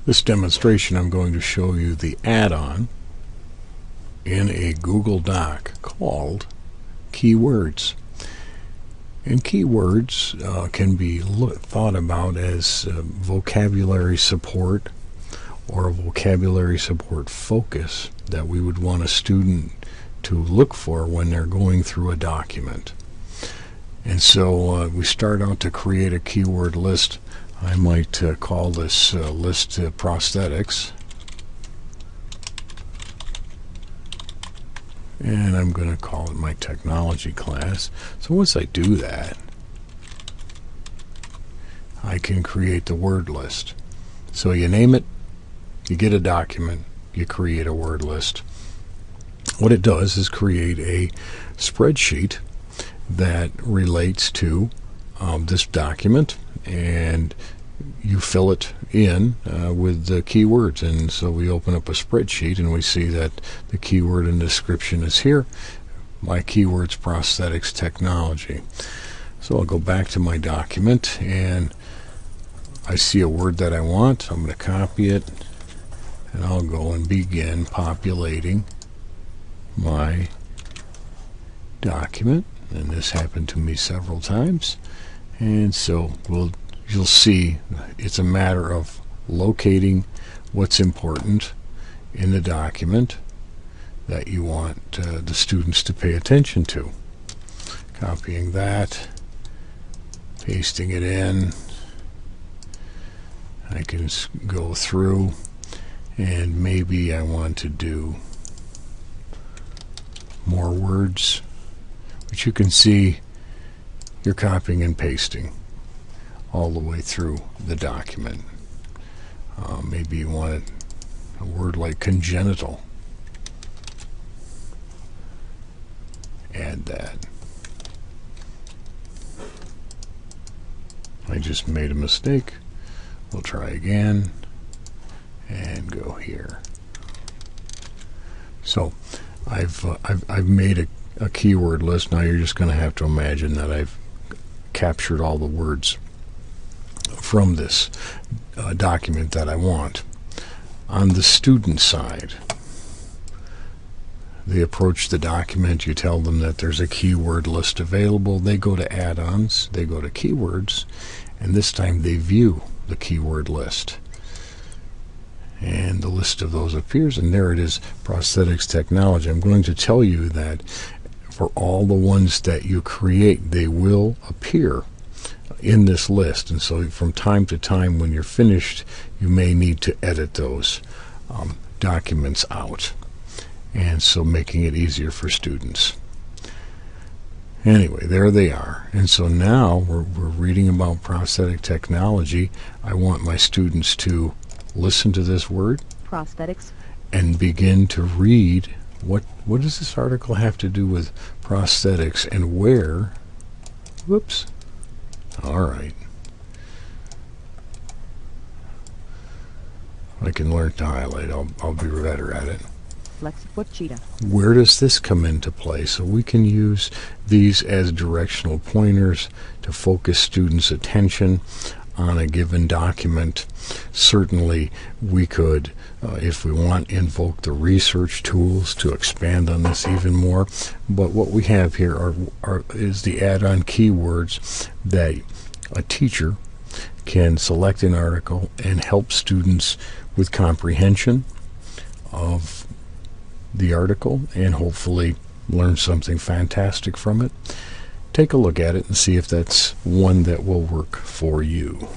This demonstration I'm going to show you the add-on in a Google Doc called Keywords. And keywords can be thought about as vocabulary support or a vocabulary support focus that we would want a student to look for when they're going through a document. And so we start out to create a keyword list. I might call this list prosthetics. And I'm going to call it my technology class. So once I do that, I can create the word list. So you name it, you get a document, you create a word list. What it does is create a spreadsheet that relates to this document, and you fill it in with the keywords. And so we open up a spreadsheet and we see that the keyword and description is here. My keywords, prosthetics technology. So I'll go back to my document and I see a word that I want. I'm going to copy it and I'll go and begin populating my document. And this happened to me several times. And so you'll see it's a matter of locating what's important in the document that you want the students to pay attention to. Copying that, pasting it in. I can go through and maybe I want to do more words, but you can see you're copying and pasting all the way through the document. Maybe you want a word like congenital. Add that. I just made a mistake. We'll try again and go here. So I've made a keyword list. Now you're just going to have to imagine that I've captured all the words from this document that I want. On the student side, they approach the document, you tell them that there's a keyword list available, they go to add-ons, they go to keywords, and this time they view the keyword list. And the list of those appears, and there it is, prosthetics technology. I'm going to tell you that for all the ones that you create, they will appear in this list. And so from time to time when you're finished, you may need to edit those documents out. And so making it easier for students. Anyway, there they are. And so now we're reading about prosthetic technology. I want my students to listen to this word, prosthetics, and begin to read what does this article have to do with prosthetics and where. Whoops. All right. I can learn to highlight. I'll be better at it. FlexiFoot Cheetah. Where does this come into play? So we can use these as directional pointers to focus students' attention on a given document. Certainly we could, if we want, invoke the research tools to expand on this even more. But what we have here is the add-on keywords that a teacher can select an article and help students with comprehension of the article and hopefully learn something fantastic from it. Take a look at it and see if that's one that will work for you.